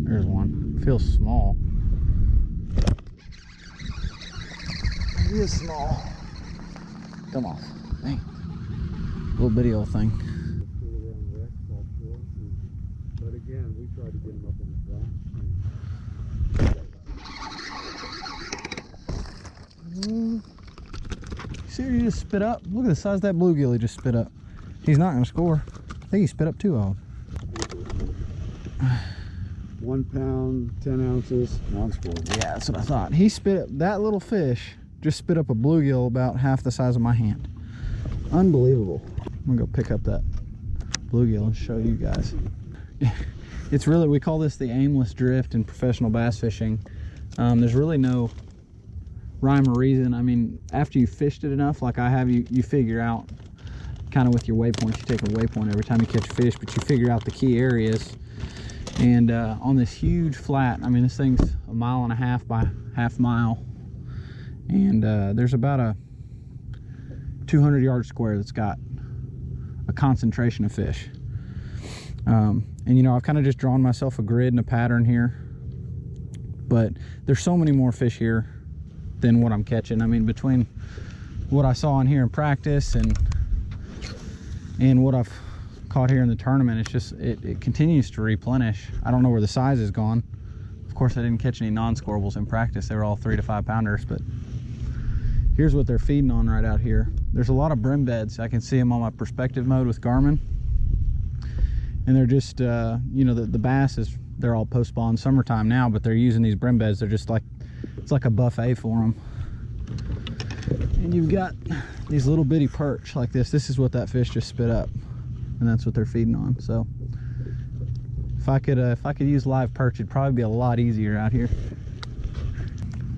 There's one. Feels small. He is small. Come on. Dang. Little bitty old thing. But again, we tried to get him up in the flat. See what he just spit up? Look at the size of that bluegill he just spit up. He's not going to score. I think he spit up 2 of them. 1 pound, 10 ounces, non-scoreable. Yeah, that's what I thought. He spit up, that little fish just spit up a bluegill about half the size of my hand. Unbelievable. I'm gonna go pick up that bluegill and show you guys. It's really, we call this the aimless drift in professional bass fishing. There's really no rhyme or reason. I mean, after you fished it enough, like I have, you figure out kind of with your waypoints. You take a waypoint every time you catch a fish, but you figure out the key areas. And on this huge flat, I mean, this thing's 1.5 miles by half mile, and there's about a 200-yard square that's got a concentration of fish. And you know, I've kind of just drawn myself a grid and a pattern here, but there's so many more fish here than what I'm catching. I mean, between what I saw in here in practice and what I've caught here in the tournament, it's just it continues to replenish. I don't know where the size has gone. Of course, I didn't catch any non-scorables in practice. They were all 3 to 5 pounders, but here's what they're feeding on right out here. There's a lot of brim beds. I can see them on my perspective mode with Garmin, and they're just you know, the bass is, they're all post spawn summertime now, but they're using these brim beds. They're just like, it's like a buffet for them. And you've got these little bitty perch like this. This is what that fish just spit up, and that's what they're feeding on. So if I could use live perch, it'd probably be a lot easier out here.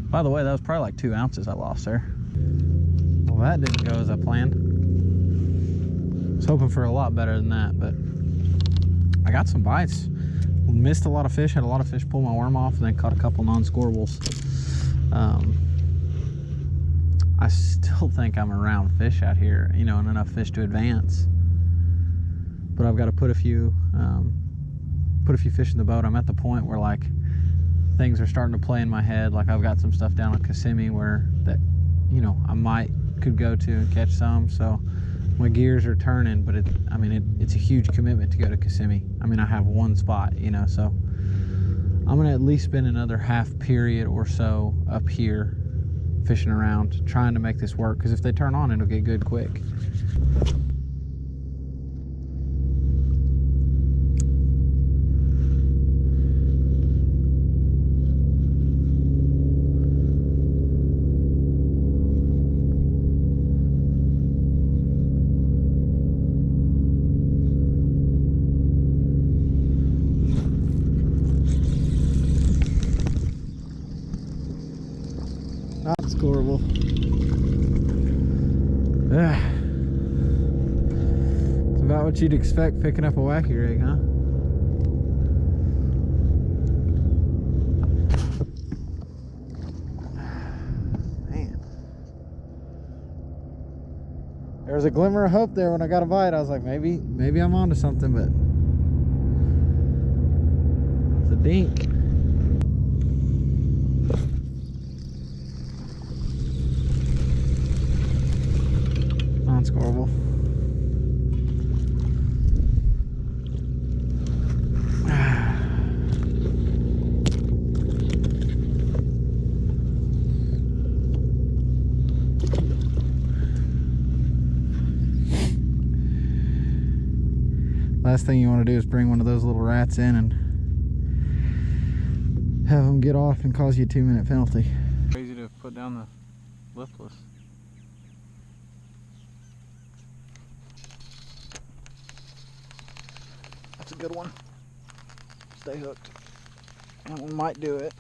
By the way, that was probably like 2 ounces I lost there. Well, that didn't go as I planned. I was hoping for a lot better than that, but I got some bites. Missed a lot of fish, had a lot of fish pull my worm off, and then caught a couple non-scorables. I still think I'm around fish out here, you know, and enough fish to advance. But I've got to put a few fish in the boat. I'm at the point where, like, things are starting to play in my head. Like, I've got some stuff down in Kissimmee where that, you know, I could go to and catch some. So my gears are turning, but it's a huge commitment to go to Kissimmee. I mean, I have one spot, you know, so I'm gonna at least spend another half period or so up here fishing around, trying to make this work, because if they turn on, it'll get good quick. Not scoreable. It's about what you'd expect picking up a wacky rig, huh? Man. There was a glimmer of hope there when I got a bite. I was like, maybe I'm onto something, but it's a dink. Non-scoreable. Last thing you want to do is bring one of those little rats in and have them get off and cause you a 2-minute penalty. Crazy to put down the liftless. good one. Stay hooked. That one might do it.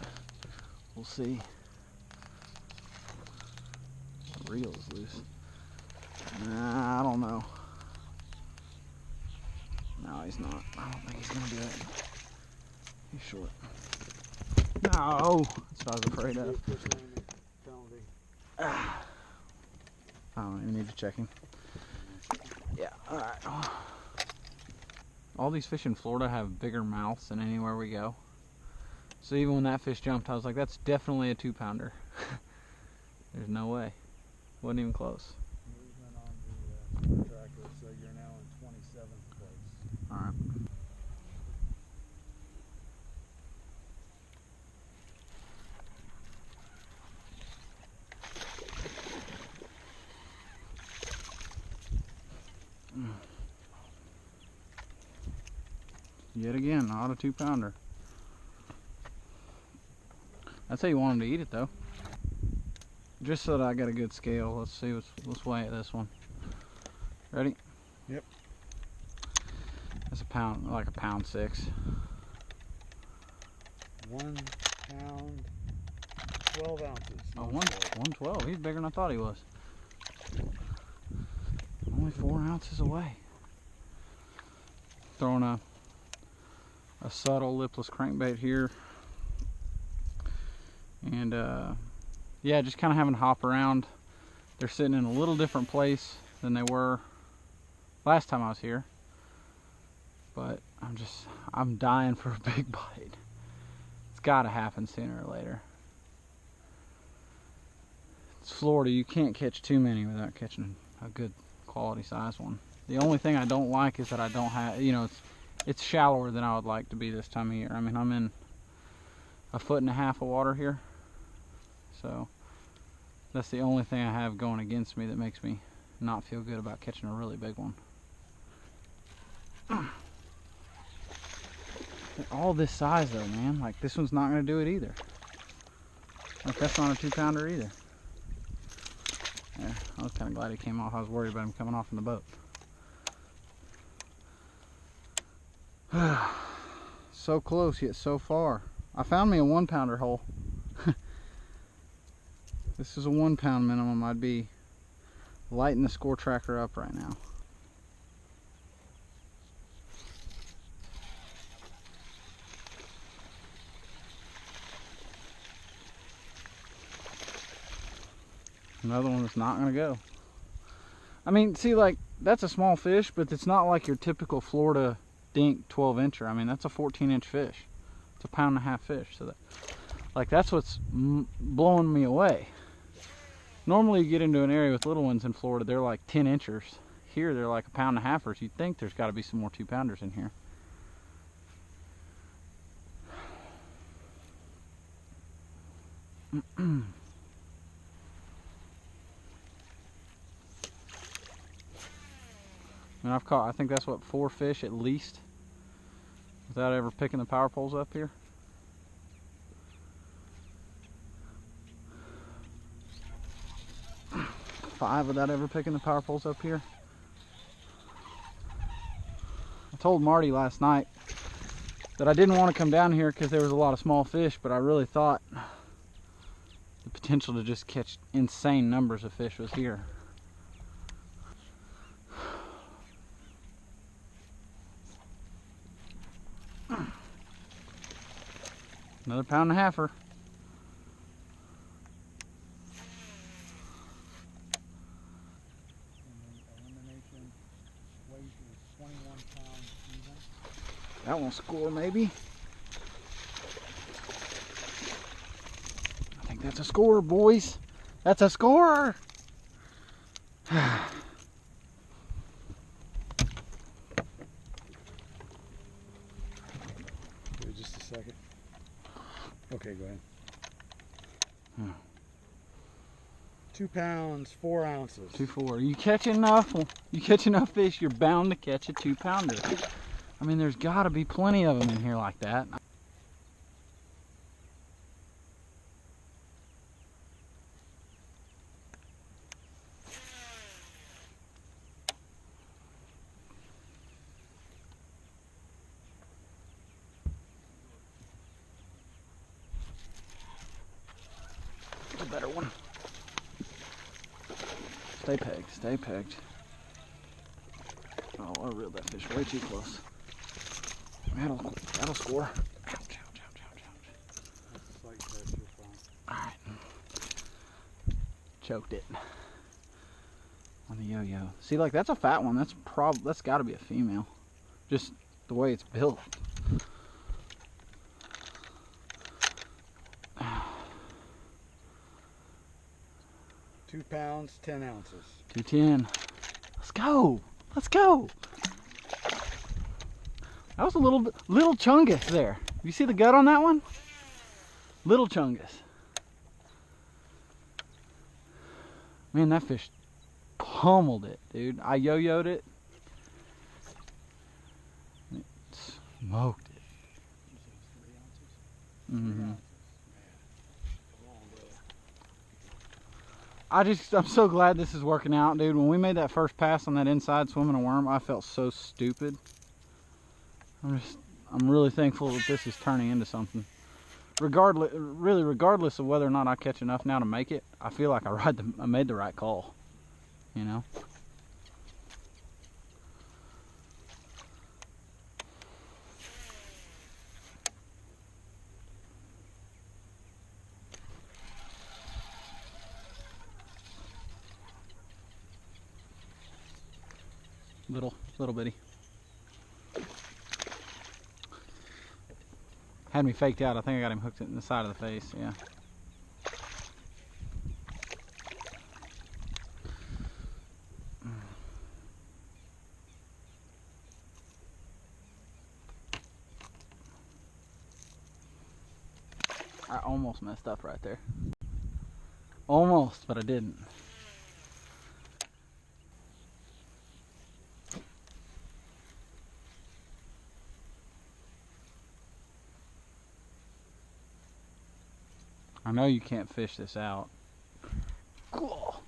We'll see. The reel is loose. Nah, I don't know. No, he's not. I don't think he's gonna do it. He's short. No, that's what I was afraid of. I don't even need to check him. Yeah, alright. All these fish in Florida have bigger mouths than anywhere we go. So even when that fish jumped, I was like, that's definitely a 2-pounder. There's no way. Wasn't even close. Movement on the tracker, so you're now in 27th place. Alright. Yet again, not a 2-pounder. I'd say you want him to eat it though. Just so that I got a good scale. Let's see. Let's weigh this one. Ready? Yep. That's a pound, like a pound 6. 1 pound, 12 ounces. Oh, 112. He's bigger than I thought he was. Only 4 ounces away. Throwing a subtle lipless crankbait here. And yeah, just kind of having to hop around. They're sitting in a little different place than they were last time I was here. But I'm dying for a big bite. It's got to happen sooner or later. It's Florida. You can't catch too many without catching a good quality size one. The only thing I don't like is that I don't have, you know, it's shallower than I would like to be this time of year. I mean, I'm in 1.5 feet of water here. So that's the only thing I have going against me that makes me not feel good about catching a really big one. They're all this size though, man. Like this one's not going to do it either. Like that's not a 2-pounder either. Yeah, I was kind of glad he came off. I was worried about him coming off in the boat. So close yet so far. I found me a 1-pounder hole. This is a 1 pound minimum. I'd be lighting the score tracker up right now. Another one that's not gonna go. I mean, see, like that's a small fish, but it's not like your typical Florida dink 12-incher. I mean, that's a 14-inch fish. It's a 1.5 pound fish. So that, like, that's what's blowing me away. Normally you get into an area with little ones in Florida, they're like 10-inchers. Here they're like 1.5 pounders. You'd think there's got to be some more 2-pounders in here. And I've caught, I think that's what, 4 fish at least without ever picking the power poles up here. Five without ever picking the power poles up here. I told Marty last night that I didn't want to come down here because there was a lot of small fish, but I really thought the potential to just catch insane numbers of fish was here. Another 1.5 pounder. That won't score, maybe. I think that's a score, boys. That's a score. Wait just a second. Okay, go ahead. 2 pounds, 4 ounces. 2.4. You catch enough? You catch enough fish, you're bound to catch a 2-pounder. I mean, there's got to be plenty of them in here like that. better one. Stay pegged, stay pegged. Oh, I reeled that fish way too close. That'll score. Ouch, ouch, ouch, ouch, ouch. Like that, you're fine. Alright. Choked it. On the yo-yo. See, like, that's a fat one. That's gotta be a female. Just the way it's built. 2 pounds, 10 ounces. 210. Let's go. Let's go. That was a little chungus there. You see the gut on that one? Little chungus. Man, that fish pummeled it, dude. I yo-yoed it. It smoked it. Mm-hmm. I'm so glad this is working out, dude. When we made that first pass on that inside swimming a worm, I felt so stupid. I'm really thankful that this is turning into something. Regardless of whether or not I catch enough now to make it, I feel like I made the right call, you know? Little bitty. Had me faked out. I think I got him hooked in the side of the face, yeah. I almost messed up right there. Almost, but I didn't. I know you can't fish this out. Cool.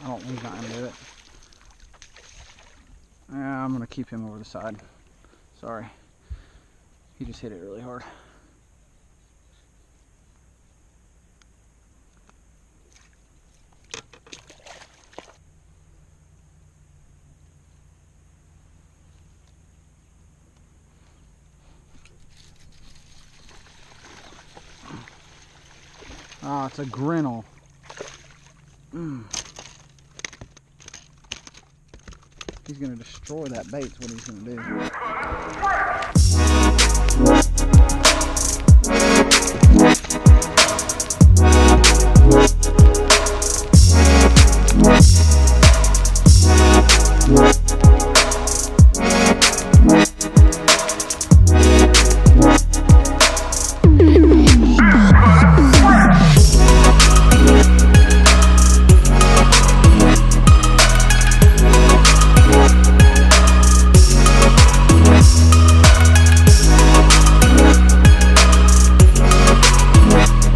I don't think I can do it. Yeah, I'm gonna keep him over the side. Sorry. He just hit it really hard. Ah, it's a grinnell. He's gonna destroy that bait, is what he's gonna do.